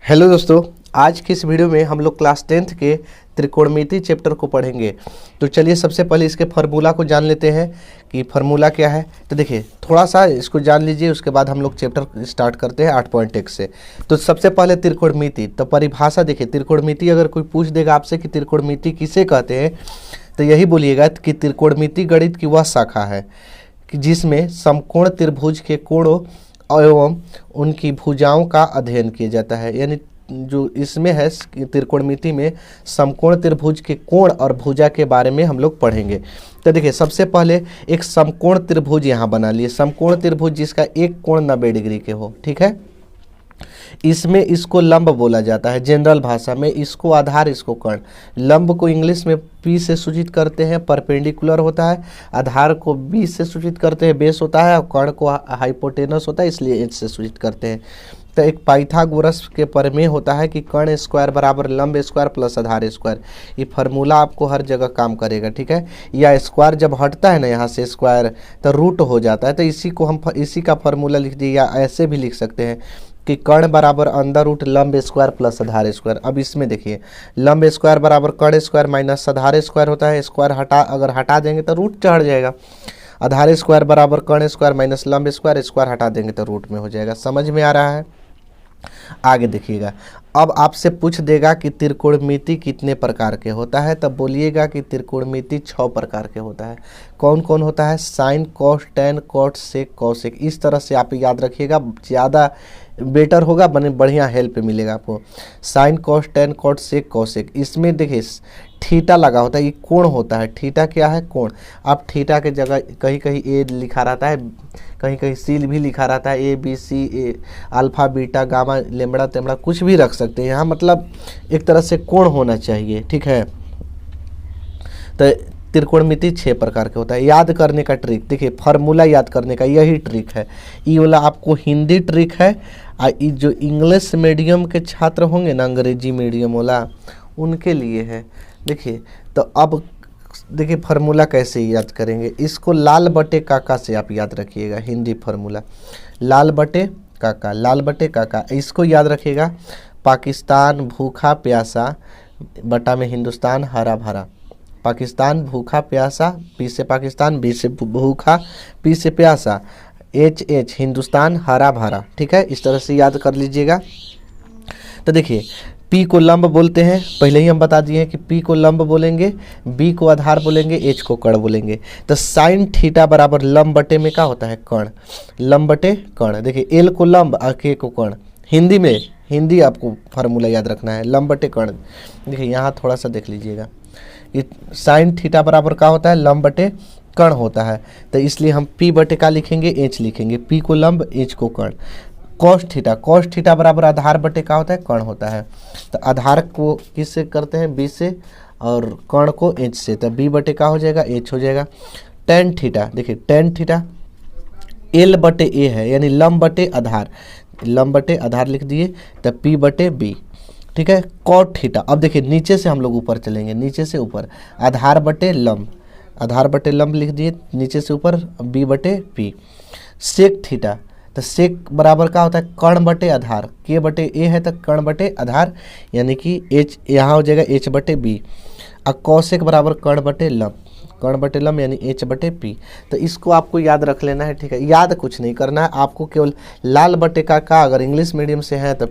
Hello दोस्तों, आज की इस वीडियो में हम लोग क्लास 10th के त्रिकोणमिति चैप्टर को पढ़ेंगे। तो चलिए सबसे पहले इसके फार्मूला को जान लेते हैं कि फार्मूला क्या है। तो देखिए थोड़ा सा इसको जान लीजिए, उसके बाद हम लोग चैप्टर स्टार्ट करते हैं 8.1 से। तो सबसे पहले त्रिकोणमिति, तो परिभाषा देखिए, त्रिकोणमिति अगर कोई पूछ देगा आपसे कि त्रिकोणमिति किसे कहते हैं, तो यही बोलिएगा कि त्रिकोणमिति गणित की वह शाखा है कि जिसमें समकोण त्रिभुज के कोणों एवं उनकी भुजाओं का अध्ययन किया जाता है। यानी जो इसमें है त्रिकोणमिति में समकोण त्रिभुज के कोण और भुजा के बारे में हम लोग पढ़ेंगे। तो देखिए सबसे पहले एक समकोण त्रिभुज यहाँ बना लिए। समकोण त्रिभुज जिसका एक कोण 90 डिग्री के हो, ठीक है। इसमें इसको लंब बोला जाता है जनरल भाषा में, इसको आधार, इसको कर्ण। लंब को इंग्लिश में पी से सूचित करते हैं, परपेंडिकुलर होता है। आधार को बी से सूचित करते हैं, बेस होता है। और कर्ण को हाइपोटेनस होता है, इसलिए एच से सूचित करते हैं। तो एक पाइथागोरस के प्रमेय होता है कि कर्ण स्क्वायर बराबर लंब स्क्वायर प्लस आधार स्क्वायर। ये फार्मूला आपको हर जगह काम करेगा, ठीक है। या स्क्वायर जब हटता है ना यहाँ से स्क्वायर, तो रूट हो जाता है। तो इसी को हम इसी का फार्मूला लिख दिए, या ऐसे भी लिख सकते हैं कि कर्ण बराबर अंडर रूट लंब स्क्वायर प्लस आधार स्क्वायर। अब इसमें देखिए लंब स्क्वायर बराबर कर्ण स्क्वायर माइनस आधार स्क्वायर होता है। स्क्वायर अगर हटा देंगे तो रूट चढ़ जाएगा। आधार स्क्वायर बराबर कर्ण स्क्वायर माइनस लंब स्क्वायर, स्क्वायर हटा देंगे तो रूट में हो जाएगा। समझ में आ रहा है? आगे देखिएगा, अब आपसे पूछ देगा कि त्रिकोणमिति कितने प्रकार के होता है, तब बोलिएगा कि त्रिकोणमिति 6 प्रकार के होता है। कौन कौन होता है? Sign, cos, tan, cot, sec, cosec. इस तरह से आप याद रखिएगा, ज़्यादा बेटर होगा, बने बढ़िया हेल्प मिलेगा आपको। Sign, cos, tan, cot, sec, cosec. इसमें देखिए थीटा लगा होता है, ये कोण होता है। थीटा क्या है? कोण। आप थीटा के जगह कहीं कहीं ए लिखा रहता है, कहीं कहीं सी भी लिखा रहता है, A B C, A alpha beta gamma लेमड़ा तेमड़ा कुछ भी रख सकते हैं यहाँ, मतलब एक तरह से कोण होना चाहिए, ठीक है। तो त्रिकोणमिति 6 प्रकार के होता है। याद करने का ट्रिक देखिए, फार्मूला याद करने का यही ट्रिक है। ये वाला आपको हिंदी ट्रिक है, और ये जो इंग्लिश मीडियम के छात्र होंगे ना, अंग्रेजी मीडियम वाला, उनके लिए है। देखिए तो अब देखिए फार्मूला कैसे याद करेंगे। इसको लाल बटे काका से आप याद रखिएगा। हिंदी फार्मूला लाल बटे काका, लाल बटे काका। इसको याद रखिएगा, पाकिस्तान भूखा प्यासा बटा में हिंदुस्तान हरा भरा। पाकिस्तान भूखा प्यासा, पी से पाकिस्तान, बी से भूखा, पी से प्यासा, एच एच हिंदुस्तान हरा भरा, ठीक है। इस तरह से याद कर लीजिएगा। तो देखिए पी को लंब बोलते हैं, पहले ही हम बता दिए हैं कि पी को लंब बोलेंगे, बी को आधार बोलेंगे, एच को कर्ण बोलेंगे। तो साइन थीटा बराबर लंब बटे में क्या होता है? कर्ण। लंब बटे कर्ण। देखिए एल को लंब और के को कर्ण। हिंदी में, हिंदी आपको फार्मूला याद रखना है, लंब बटे कर्ण। देखिए यहाँ थोड़ा सा देख लीजिएगा, ये साइन थीटा बराबर क्या होता है? लंब बटे कर्ण होता है। तो इसलिए हम पी बटे का लिखेंगे, एच लिखेंगे। पी को लंब, एच को कर्ण। कॉस थीटा, कॉस थीटा बराबर आधार बटे का होता है? कर्ण होता है। तो आधार को किससे करते हैं? बी से, और कर्ण को एच से। तो बी बटे का हो जाएगा? एच हो जाएगा। टेन थीटा, देखिए टेन थीटा एल बटे ए है, यानी लंब बटे आधार, लंब बटे आधार लिख दिए। तो पी बटे बी, ठीक है। कॉट थीटा, अब देखिए नीचे से हम लोग ऊपर चलेंगे, नीचे से ऊपर आधार बटे लंब, आधार बटे लंब लिख दिए, नीचे से ऊपर बी बटे पी। सेक थीटा, तो सेक बराबर का होता है? कर्ण बटे आधार, के बटे ए है तो कर्ण बटे आधार, यानी कि एच यहाँ हो जाएगा एच बटे बी। और कौसेक बराबर कर्ण बटे लंब, कर्ण बटे लंब यानी एच बटे पी। तो इसको आपको याद रख लेना है, ठीक है। याद कुछ नहीं करना है आपको, केवल लाल बटे का अगर इंग्लिश मीडियम से है तो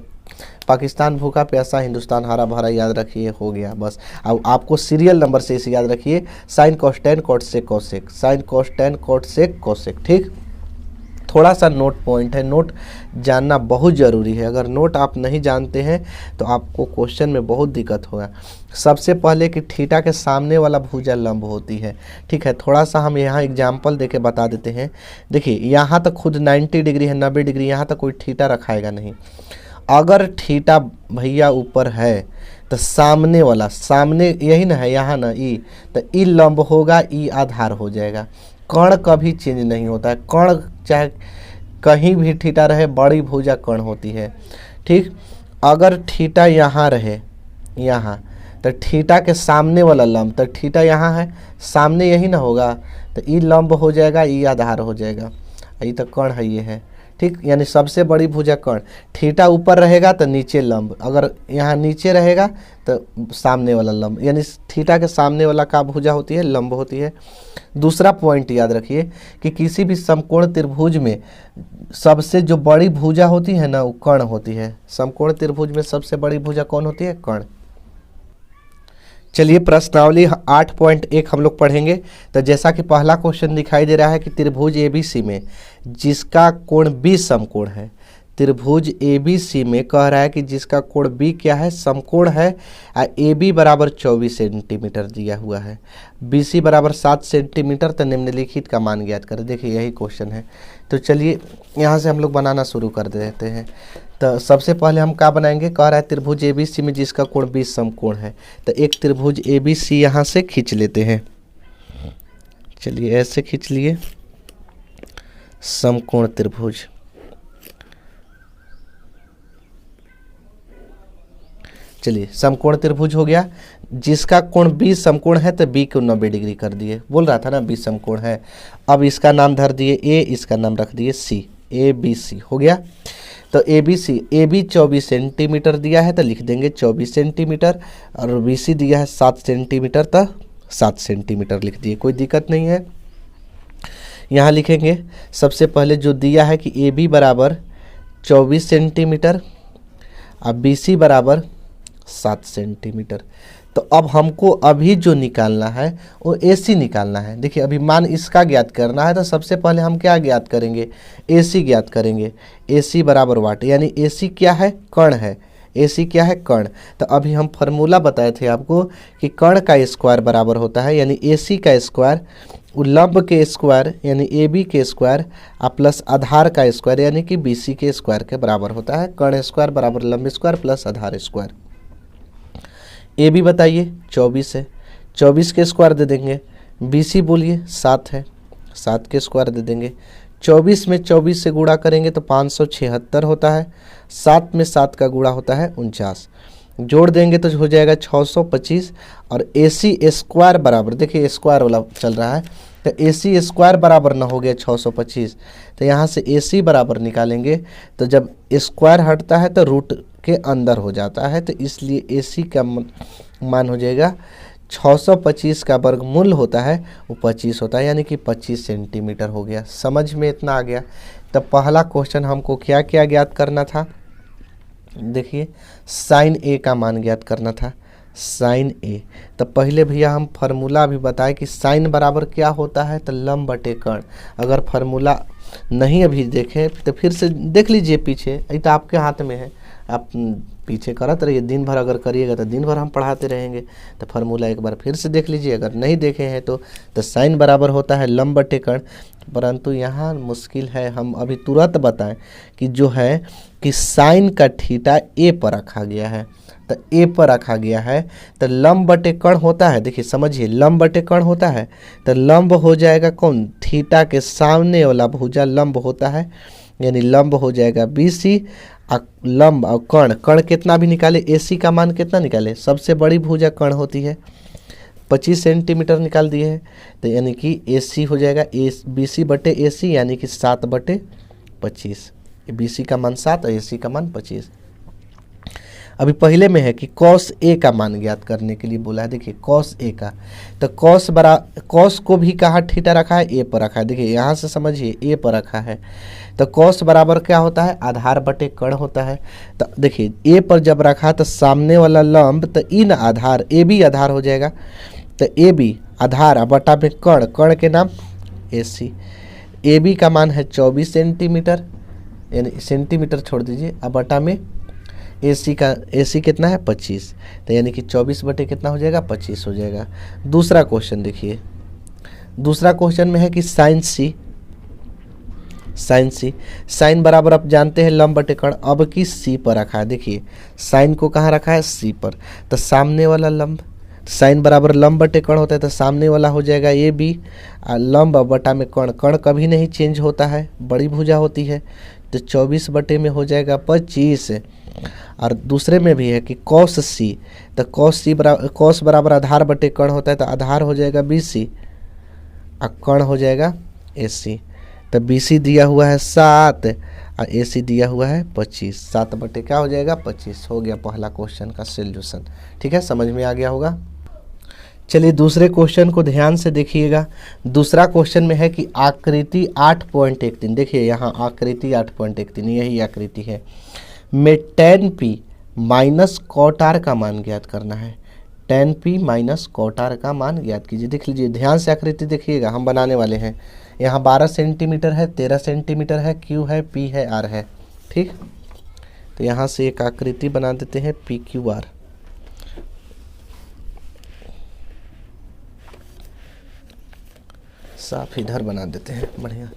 पाकिस्तान भूखा प्यासा हिंदुस्तान हरा भरा याद रखिए, हो गया बस। अब आपको सीरियल नंबर से इसे याद रखिए, sine cos tan cot sec cosec, sine cos tan cot sec cosec, ठीक। थोड़ा सा नोट पॉइंट है, नोट जानना बहुत ज़रूरी है। अगर नोट आप नहीं जानते हैं तो आपको क्वेश्चन में बहुत दिक्कत होगा। सबसे पहले कि थीटा के सामने वाला भुजा लंब होती है, ठीक है। थोड़ा सा हम यहाँ एग्जाम्पल देके बता देते हैं। देखिए यहाँ तक खुद 90 डिग्री है, 90 डिग्री, यहाँ तक कोई थीटा रखाएगा नहीं। अगर थीटा भैया ऊपर है तो सामने वाला, सामने यही ना है यहाँ ना ई, तो ई लंब होगा, ई आधार हो जाएगा। कर्ण कभी चेंज नहीं होता है, कर्ण चाहे कहीं भी थीटा रहे, बड़ी भुजा कर्ण होती है, ठीक। अगर थीटा यहाँ रहे, यहाँ, तो थीटा के सामने वाला लंब, तो थीटा यहाँ है, सामने यही ना होगा, तो ई लंब हो जाएगा, ई आधार हो जाएगा। ये तो कर्ण है, ये है, ठीक, यानी सबसे बड़ी भुजा कर्ण। थीटा ऊपर रहेगा तो नीचे लंब, अगर यहाँ नीचे रहेगा तो सामने वाला लंब, यानी थीटा के सामने वाला का भुजा होती है, लंब होती है। दूसरा पॉइंट याद रखिए कि किसी भी समकोण त्रिभुज में सबसे जो बड़ी भुजा होती है ना वो कर्ण होती है। समकोण त्रिभुज में सबसे बड़ी भुजा कौन होती है? कर्ण। चलिए प्रश्नावली 8.1 हम लोग पढ़ेंगे। तो जैसा कि पहला क्वेश्चन दिखाई दे रहा है कि त्रिभुज ABC में जिसका कोण B समकोण है, त्रिभुज ABC में कह रहा है कि जिसका कोण B क्या है? समकोण है। AB बराबर 24 सेंटीमीटर दिया हुआ है, BC बराबर 7 सेंटीमीटर। तो निम्नलिखित का मान ज्ञात करें। देखिए यही क्वेश्चन है। तो चलिए यहाँ से हम लोग बनाना शुरू कर देते हैं। तो सबसे पहले हम क्या बनाएंगे? कह रहा है त्रिभुज ABC में जिसका कोण B समकोण है, तो एक त्रिभुज ABC यहाँ से खींच लेते हैं। चलिए ऐसे खींच लिए समकोण त्रिभुज। चलिए समकोण त्रिभुज हो गया। जिसका कोण B समकोण है तो B को 90 डिग्री कर दिए। बोल रहा था ना B समकोण है। अब इसका नाम धर दिए A, इसका नाम रख दिए C, ABC हो गया। तो AB 24 सेंटीमीटर दिया है तो लिख देंगे 24 सेंटीमीटर, और BC दिया है 7 सेंटीमीटर तो 7 सेंटीमीटर लिख दिए, कोई दिक्कत नहीं है। यहाँ लिखेंगे सबसे पहले जो दिया है कि AB बराबर 24 सेंटीमीटर और BC बराबर 7 सेंटीमीटर। तो अब हमको अभी जो निकालना है वो AC निकालना है। देखिए अभी मान इसका ज्ञात करना है तो सबसे पहले हम क्या ज्ञात करेंगे? AC ज्ञात करेंगे। AC बराबर वाट, यानी AC क्या है? कर्ण है। AC क्या है? कर्ण। तो अभी हम फार्मूला बताए थे आपको कि कर्ण का स्क्वायर बराबर होता है, यानी AC का स्क्वायर लंब के स्क्वायर यानी AB के स्क्वायर प्लस आधार का स्क्वायर यानी कि BC के स्क्वायर के बराबर होता है। कर्ण स्क्वायर बराबर लंब स्क्वायर प्लस आधार स्क्वायर। AB बताइए 24 है, 24 के स्क्वायर दे देंगे। BC बोलिए 7 है, 7 के स्क्वायर दे देंगे। 24 में 24 से गुणा करेंगे तो 576 होता है। 7 में 7 का गुणा होता है 49, जोड़ देंगे तो हो जाएगा 625। और AC स्क्वायर बराबर, देखिए स्क्वायर वाला चल रहा है तो AC स्क्वायर बराबर ना हो गया 625। तो यहाँ से AC बराबर निकालेंगे तो जब स्क्वायर हटता है तो रूट के अंदर हो जाता है, तो इसलिए AC का मान हो जाएगा 625 का वर्गमूल होता है वो 25 होता है, यानी कि 25 सेंटीमीटर हो गया। समझ में इतना आ गया। तो पहला क्वेश्चन हमको क्या क्या ज्ञात करना था? देखिए साइन A का मान ज्ञात करना था, साइन A। तो पहले भैया हम फार्मूला अभी बताए कि साइन बराबर क्या होता है? तो लंब बटे कर्ण। अगर फार्मूला नहीं अभी देखें तो फिर से देख लीजिए पीछे, ये तो आपके हाथ में है, आप पीछे करत रहिए। दिन भर अगर करिएगा तो दिन भर हम पढ़ाते रहेंगे। तो फार्मूला एक बार फिर से देख लीजिए, अगर नहीं देखे हैं तो साइन बराबर होता है लंब बटे कर्ण। परंतु यहाँ मुश्किल है, हम अभी तुरंत बताएं कि जो है कि साइन का थीटा A पर रखा गया है, तो A पर रखा गया है तो लंब बटे कर्ण होता है। देखिए समझिए, लंब बटे कर्ण होता है तो लंब हो जाएगा कौन? थीटा के सामने वाला भुजा लंब होता है, यानी लंब हो जाएगा BC। लंब और कर्ण कितना भी निकाले, AC का मान कितना निकाले? सबसे बड़ी भुजा कर्ण होती है, 25 सेंटीमीटर निकाल दिए हैं। तो यानी कि AC हो जाएगा BC बटे AC, यानी कि 7 बटे 25। BC का मान 7 और AC का मान 25। अभी पहले में है कि cos A का मान ज्ञात करने के लिए बोला है। देखिए cos A का, तो cos को भी कहाँ थीटा रखा है? A पर रखा है। देखिए यहाँ से समझिए A पर रखा है तो cos बराबर क्या होता है? आधार बटे कर्ण होता है। तो देखिए A पर जब रखा तो सामने वाला लंब तो इन आधार AB आधार हो जाएगा, तो AB आधार बटा में कर्ण के नाम AC। AB का मान है 24 सेंटीमीटर, यानी सेंटीमीटर छोड़ दीजिए, अब बटा में AC कितना है? 25। तो यानी कि 24 बटे कितना हो जाएगा? 25 हो जाएगा। दूसरा क्वेश्चन देखिए, दूसरा क्वेश्चन में है कि साइन C, साइन बराबर आप जानते हैं लंब बटे कर्ण, अब की C पर रखा है। देखिए साइन को कहाँ रखा है? C पर। तो सामने वाला लंब, साइन बराबर लंब बटे कर्ण होता है तो सामने वाला हो जाएगा AB, लंब बटा में कर्ण कभी नहीं चेंज होता है, बड़ी भुजा होती है, तो 24 बटे में हो जाएगा 25। और दूसरे में भी है कि cos C, तो cos बराबर आधार बटे कर्ण होता है तो आधार हो जाएगा BC और कर्ण हो जाएगा AC। तो BC दिया हुआ है 7 और AC दिया हुआ है 25, 7 बटे क्या हो जाएगा 25। हो गया पहला क्वेश्चन का सॉल्यूशन। ठीक है, समझ में आ गया होगा। चलिए दूसरे क्वेश्चन को ध्यान से देखिएगा। दूसरा क्वेश्चन में है कि आकृति 8.13, देखिए यहाँ आकृति 8.13 यही आकृति है, में tan p minus cot r का मान ज्ञात करना है। tan p minus cot r का मान ज्ञात कीजिए। देख लीजिए ध्यान से आकृति देखिएगा, हम बनाने वाले हैं। यहाँ 12 सेंटीमीटर है, 13 सेंटीमीटर है, Q है, P है, R है। ठीक, तो यहाँ से एक आकृति बना देते हैं PQR। साफ इधर बना देते हैं, बढ़िया।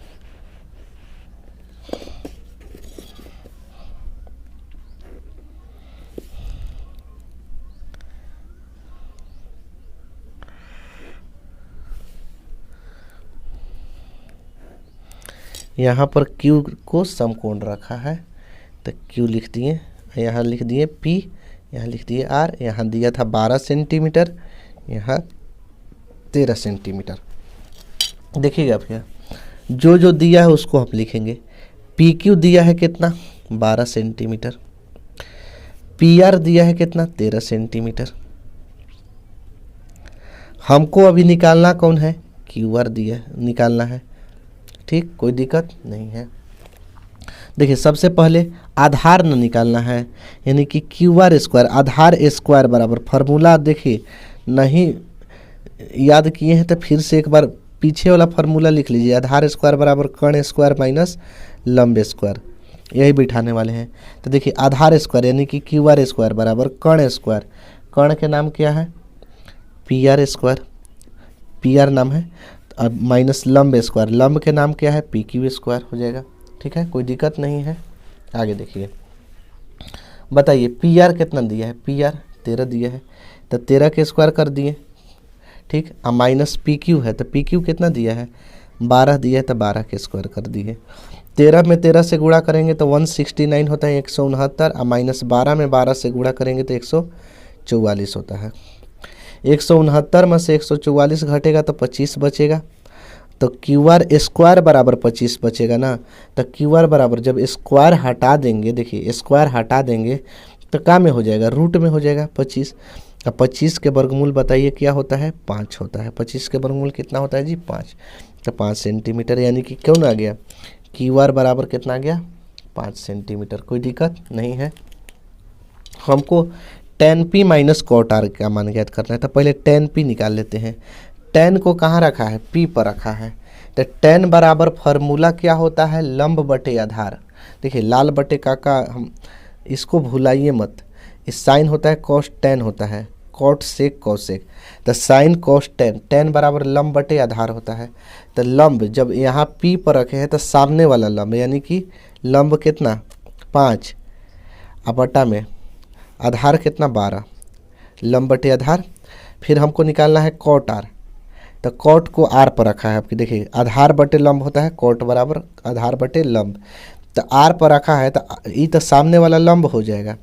यहाँ पर Q को समकोण रखा है तो Q लिख दिए, यहाँ लिख दिए P, यहाँ लिख दिए R। यहाँ दिया था 12 सेंटीमीटर, यहाँ 13 सेंटीमीटर। देखिएगा भैया, जो दिया है उसको हम लिखेंगे। PQ दिया है कितना 12 सेंटीमीटर, PR दिया है कितना 13 सेंटीमीटर। हमको अभी निकालना कौन है, QR दिया निकालना है। ठीक, कोई दिक्कत नहीं है। देखिए सबसे पहले आधार न निकालना है, यानी कि QR स्क्वायर, आधार स्क्वायर बराबर फार्मूला देखिए नहीं याद किए हैं तो फिर से एक बार पीछे वाला फार्मूला लिख लीजिए। आधार स्क्वायर बराबर कर्ण स्क्वायर माइनस लंब स्क्वायर, यही बिठाने वाले हैं। तो देखिए आधार स्क्वायर यानी कि QR स्क्वायर बराबर कर्ण स्क्वायर, कर्ण के नाम क्या है PR स्क्वायर, PR नाम है, अब माइनस लंब स्क्वायर, लंब के नाम क्या है PQ स्क्वायर हो जाएगा। ठीक है, कोई दिक्कत नहीं है। आगे देखिए, बताइए PR कितना दिया है, PR 13 दिया है तो 13 के स्क्वायर कर दिए। ठीक, अब माइनस PQ है तो PQ कितना दिया है 12 दिया है तो 12 के स्क्वायर कर दिए। 13 में 13 से गुणा करेंगे तो 169 होता है 169, और माइनस 12 में 12 से गुणा करेंगे तो 144 होता है। 169 में से 144 घटेगा तो 25 बचेगा, तो QR स्क्वायर बराबर 25 बचेगा ना। तो QR बराबर जब स्क्वायर हटा देंगे, देखिए स्क्वायर हटा देंगे तो क्या में हो जाएगा, रूट में हो जाएगा 25। अब 25 के वर्गमूल बताइए क्या होता है 5 होता है। 25 के वर्गमूल कितना होता है जी 5, तो 5 सेंटीमीटर, यानी कि क्यों ना आ गया QR बराबर कितना आ गया 5 सेंटीमीटर। कोई दिक्कत नहीं है। हमको tan p minus cot r का मान ज्ञात करना है, तो पहले tan p निकाल लेते हैं। tan को कहाँ रखा है P पर रखा है, तो tan बराबर फार्मूला क्या होता है लंब बटे आधार। देखिए लाल बटे का हम इसको भुलाइए मत, इस साइन होता है cos tan होता है, cot sec cosec, तो साइन cos tan, tan बराबर लंब बटे आधार होता है। तो लंब जब यहाँ P पर रखे हैं तो सामने वाला लंब यानी कि लंब कितना 5, अब बटा में आधार कितना 12, लंब बटे आधार। फिर हमको निकालना है cot r, तो cot को r पर रखा है आपकी। देखिए आधार बटे लंब होता है cot बराबर आधार बटे लंब, तो r पर रखा है तो ये तो सामने वाला लंब हो जाएगा।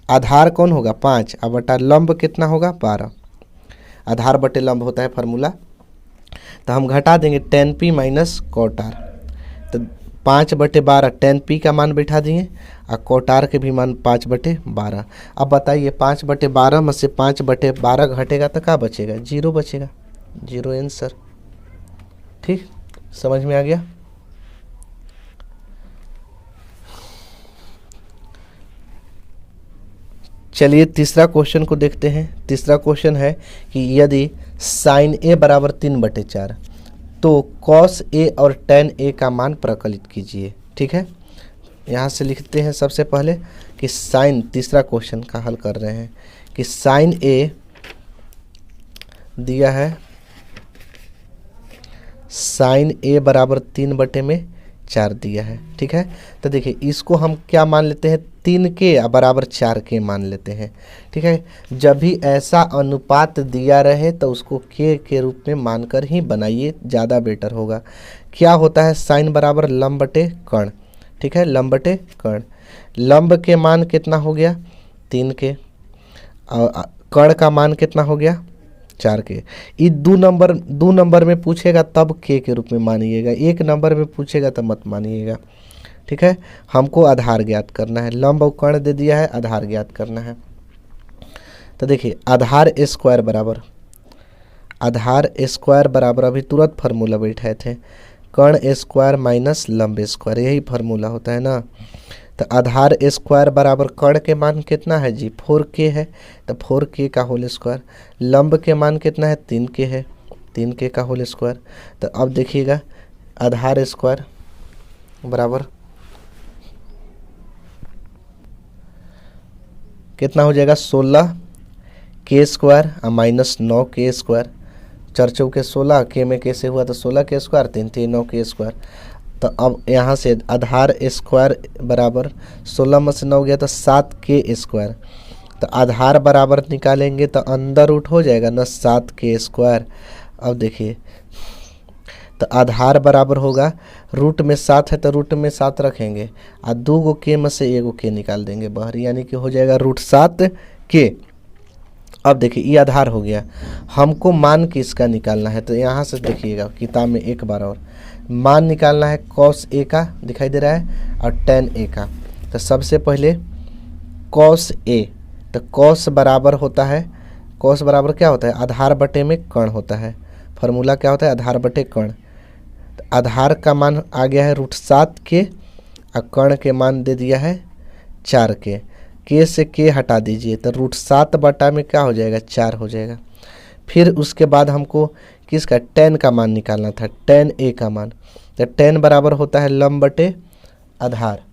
आधार कौन होगा 5, अब बटा लंब कितना होगा 12, आधार बटे लंब होता है फार्मूला। तो हम घटा देंगे tan p minus cot r, तो 5 बटे 12 tan p का मान बैठा दिए और cot r के भी मान 5 बटे 12। अब बताइए 5 बटे 12 में से 5 बटे 12 घटेगा तो क्या बचेगा 0 बचेगा, 0 आंसर। ठीक, समझ में आ गया। चलिए तीसरा क्वेश्चन को देखते हैं। तीसरा क्वेश्चन है कि यदि साइन a बराबर 3/4 तो cos a और tan a का मान प्रकलित कीजिए। ठीक है, यहाँ से लिखते हैं सबसे पहले कि साइन, तीसरा क्वेश्चन का हल कर रहे हैं कि साइन a दिया है, साइन a बराबर 3/4 दिया है। ठीक है, तो देखिए इसको हम क्या मान लेते हैं 3 के बराबर 4 के मान लेते हैं। ठीक है, जब भी ऐसा अनुपात दिया रहे तो उसको के रूप में मानकर ही बनाइए, ज़्यादा बेटर होगा। क्या होता है साइन बराबर लंब बटे कर्ण। ठीक है, लंब बटे कर्ण, लंब के मान कितना हो गया 3 के, कर्ण का मान कितना हो गया 4 के। ये 2 नंबर में पूछेगा तब के रूप में मानिएगा, 1 नंबर में पूछेगा तब मत मानिएगा। ठीक है, हमको आधार ज्ञात करना है, लंब और कर्ण दे दिया है, आधार ज्ञात करना है। तो देखिए आधार स्क्वायर बराबर अभी तुरंत फार्मूला बैठाए थे, कर्ण स्क्वायर माइनस लंब स्क्वायर, यही फार्मूला होता है ना। तो आधार स्क्वायर बराबर कर्ण के मान कितना है जी 4k है, तो 4k का होल स्क्वायर। लंब के मान कितना है 3k है, 3k का होल स्क्वायर। तो अब देखिएगा आधार स्क्वायर बराबर कितना हो जाएगा 16k स्क्वायर और माइनस 9k स्क्वायर। 4 चौके 16, के में कैसे हुआ तो 16k स्क्वायर, 3 3 9k स्क्वायर। तो अब यहाँ से आधार स्क्वायर बराबर 16 में से 9 गया तो 7k स्क्वायर। तो आधार बराबर निकालेंगे तो अंदर रूट हो जाएगा ना 7k स्क्वायर। अब देखिए तो आधार बराबर होगा, रूट में 7 है तो रूट में 7 रखेंगे और 2 गो के में से 1 गो के निकाल देंगे बाहर, यानी कि हो जाएगा √7k। अब देखिए ये आधार हो गया, हमको मान किसका निकालना है। तो यहाँ से देखिएगा किताब में एक बार और मान निकालना है cos a का, दिखाई दे रहा है, और tan a का। तो सबसे पहले cos a, तो cos बराबर होता है, cos बराबर क्या होता है आधार बटे में कर्ण होता है। फार्मूला क्या होता है आधार बटे कर्ण। तो आधार का मान आ गया है √7k और कर्ण के मान दे दिया है 4k। के से के हटा दीजिए तो √7 बटा में क्या हो जाएगा 4 हो जाएगा। फिर उसके बाद हमको किसका tan का मान निकालना था, tan a का मान। तो tan बराबर होता है लंब बटे आधार,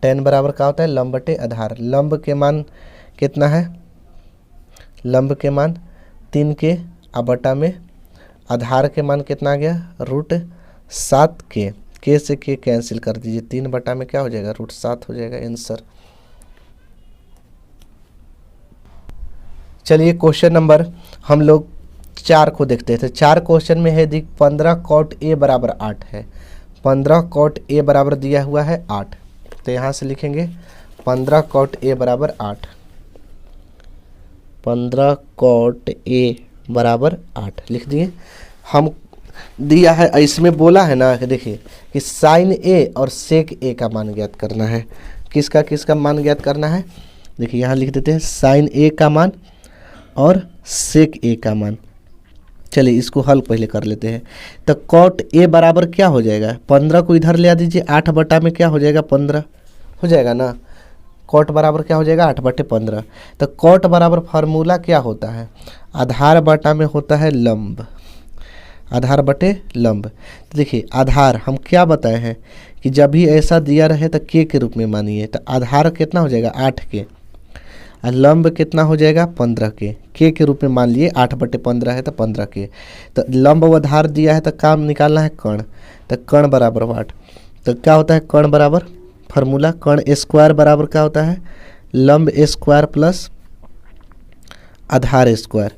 tan बराबर क्या होता है लंब बटे आधार। लंब के मान कितना है, लंब के मान 3k और बटा में आधार के मान कितना आ गया √7k। के से के कैंसिल कर दीजिए, 3 बटा में क्या हो जाएगा √7 हो जाएगा आंसर। चलिए क्वेश्चन नंबर हम लोग 4 को देखते थे। 4 क्वेश्चन में है 15 cot a बराबर 8 है, 15 cot a बराबर दिया हुआ है 8। तो यहाँ से लिखेंगे 15 cot a बराबर 8, 15 cot a बराबर 8 लिख दिए। हम दिया है इसमें बोला है ना कि देखिए कि साइन a और सेक a का मान ज्ञात करना है। किसका किसका मान ज्ञात करना है, देखिए यहाँ लिख देते हैं साइन a का मान और सेक a का मान। चलिए इसको हल पहले कर लेते हैं। तो cot a बराबर क्या हो जाएगा, 15 को इधर ले आ दीजिए, 8 बटा में क्या हो जाएगा 15 हो जाएगा ना। cot बराबर क्या हो जाएगा 8 बटे 15। तो cot बराबर फार्मूला क्या होता है आधार बटा में होता है लंब, आधार बटे लंब। तो देखिए आधार हम क्या बताए हैं कि जब भी ऐसा दिया रहे तो k के रूप में मानिए। तो आधार कितना हो जाएगा 8k और लंब कितना हो जाएगा 15k, के रूप में मान लिए 8 बटे 15 है तो 15k। तो लंब व आधार दिया है तो काम निकालना है कर्ण, तो कर्ण बराबर 8। तो क्या होता है कर्ण बराबर फार्मूला, कर्ण स्क्वायर बराबर क्या होता है लंब स्क्वायर प्लस आधार स्क्वायर।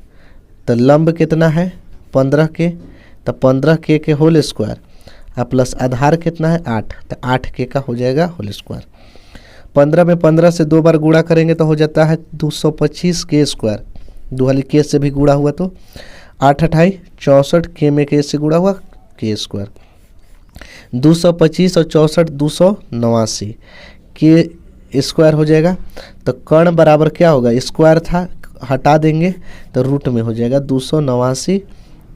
तो लंब कितना है 15k, तो 15k के होल स्क्वायर और प्लस आधार कितना है 8, तो 8k का हो जाएगा होल स्क्वायर। 15 में 15 से 2 बार गुणा करेंगे तो हो जाता है 225k स्क्वायर, 2 वाली के से भी गुणा हुआ तो 8 8 64, के में के से गुणा हुआ के स्क्वायर। 225 और 64 289 के स्क्वायर हो जाएगा। तो कर्ण बराबर क्या होगा स्क्वायर था हटा देंगे तो रूट में हो जाएगा 289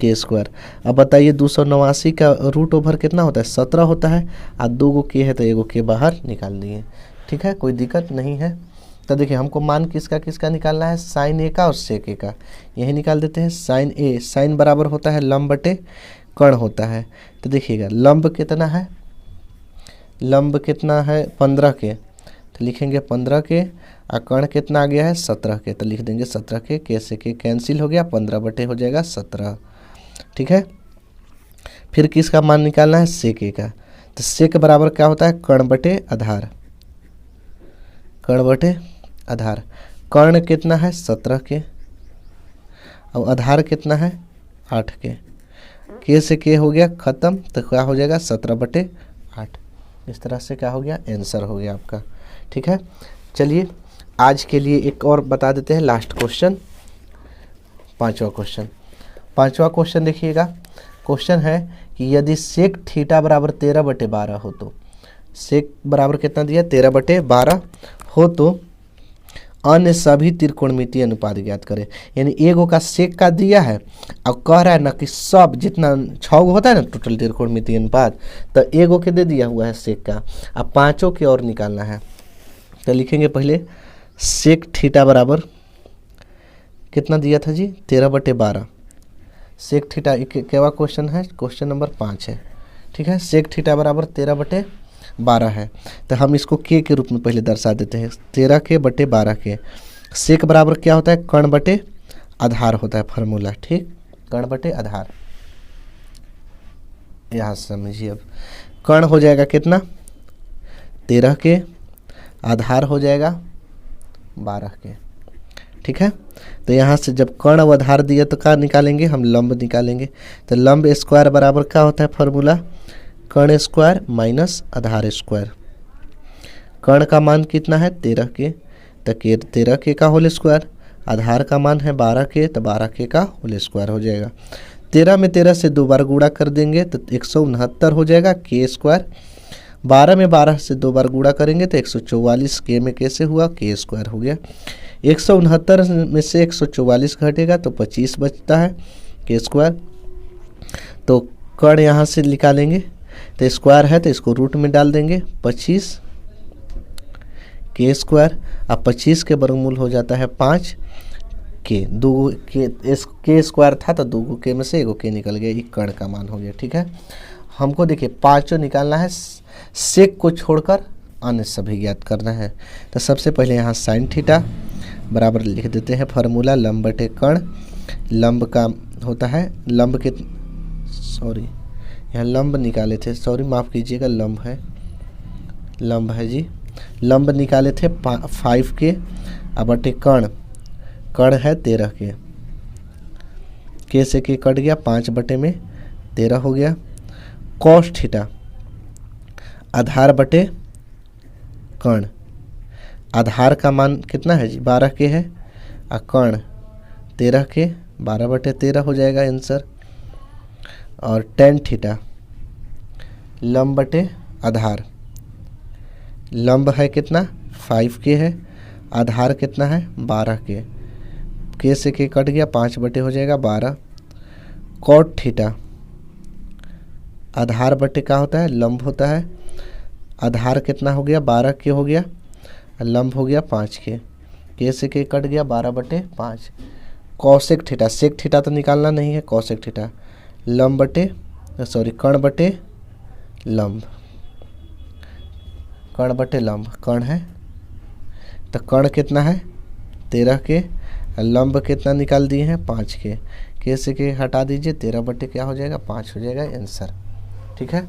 के स्क्वायर। अब बताइए 289 का रूट ओवर कितना होता है 17 होता है और 2 गो के है तो 1 गो के बाहर निकाल दिए। ठीक है कोई दिक्कत नहीं है। तो देखिए हमको मान किसका किसका निकालना है साइन ए का और सेक ए का, यही निकाल देते हैं। साइन ए, साइन बराबर होता है लंब बटे कर्ण होता है। तो देखिएगा लंब कितना है, लंब कितना है 15k, तो लिखेंगे 15k और कर्ण कितना आ गया है 17k, तो लिख देंगे 17k, के से के कैंसिल हो गया 15 बटे हो जाएगा 17। ठीक है फिर किसका मान निकालना है सेक ए का। तो सेक बराबर क्या होता है कर्ण बटे आधार, कर्ण बटे आधार। कर्ण कितना है 17k और आधार कितना है 8k, के से के हो गया ख़त्म तो क्या हो जाएगा 17 बटे 8। इस तरह से क्या हो गया आंसर हो गया आपका। ठीक है चलिए आज के लिए एक और बता देते हैं लास्ट क्वेश्चन, पांचवा क्वेश्चन देखिएगा। क्वेश्चन है कि यदि सेक थीटा बराबर 13 बटे 12 हो तो सेक बराबर कितना दिया 13/12 हो तो अन्य सभी त्रिकोणमितीय अनुपात ज्ञात करें। यानी एगो का सेक का दिया है अब कह रहा है ना कि सब जितना 6 गो होता है ना टोटल त्रिकोणमितीय अनुपात, तो एगो के दे दिया हुआ है सेक का, अब 5 के और निकालना है। तो लिखेंगे पहले सेक थीटा बराबर कितना दिया था जी 13/12। सेक थीटा केवा क्वेश्चन है, क्वेश्चन नंबर 5 है। ठीक है, सेक थीटा बराबर 13/12 है। तो हम इसको के रूप में पहले दर्शा देते हैं, 13 के बटे 12 के। सेक बराबर क्या होता है कर्ण बटे आधार होता है फार्मूला। ठीक, कर्ण बटे आधार, यहाँ समझिए। अब कर्ण हो जाएगा कितना 13 के, आधार हो जाएगा 12 के। ठीक है, तो यहाँ से जब कर्ण व आधार दिया तो क्या निकालेंगे हम, लंब निकालेंगे। तो लंब स्क्वायर बराबर क्या होता है फार्मूला, कर्ण स्क्वायर माइनस आधार स्क्वायर। कर्ण का मान कितना है 13 के, तो 13 के का होल स्क्वायर, आधार का मान है 12 के, तो 12 के का होल स्क्वायर हो जाएगा। 13 में 13 से 2 बार गुणा कर देंगे तो 169 हो जाएगा के स्क्वायर। 12 में 12 से 2 बार गुणा करेंगे तो 144, के में कैसे हुआ के स्क्वायर हो गया। 169 में से 144 घटेगा तो 25 बचता है के स्क्वायर। तो कर्ण यहाँ से निकालेंगे तो स्क्वायर है तो इसको रूट में डाल देंगे 25 के स्क्वायर। अब 25 के वर्गमूल हो जाता है 5 के, 2 के स्क्वायर था तो 2 के में से 1 के निकल गया, ये कर्ण का मान हो गया। ठीक है, हमको देखिए 5 निकालना है, सेक को छोड़कर अन्य सभी ज्ञात करना है। तो सबसे पहले यहाँ साइन थीटा बराबर लिख देते हैं फार्मूला लंब बटे कर्ण। लंब का होता है लंब के, सॉरी यहाँ लंब निकाले थे, सॉरी माफ़ कीजिएगा, लंब है जी। लंब निकाले थे 5 के, अब बटे कर्ण, कर्ण है 13 के से के कट गया, 5 बटे में 13 हो गया। कॉस थीटा आधार बटे कर्ण, आधार का मान कितना है जी 12 के है, और कर्ण 13 के, 12/13 हो जाएगा आंसर। और टेन थीटा लंब बटे आधार, लंब है कितना 5 के है, आधार कितना है 12 के से के कट गया, 5 बटे हो जाएगा 12। कॉट थीटा आधार बटे क्या होता है लंब होता है, आधार कितना हो गया 12 के हो गया, लंब हो गया 5 के से के कट गया 12/5। कौशिक थीटा, सेक थीटा तो निकालना नहीं है, कौशिक थीटा लंब बटे सॉरी कर्ण बटे लंब, कर्ण बटे लंब, कर्ण है तो कर्ण कितना है 13 के, लंब कितना निकाल दिए हैं 5 के से के हटा दीजिए, 13 बटे क्या हो जाएगा 5 हो जाएगा आंसर। ठीक है।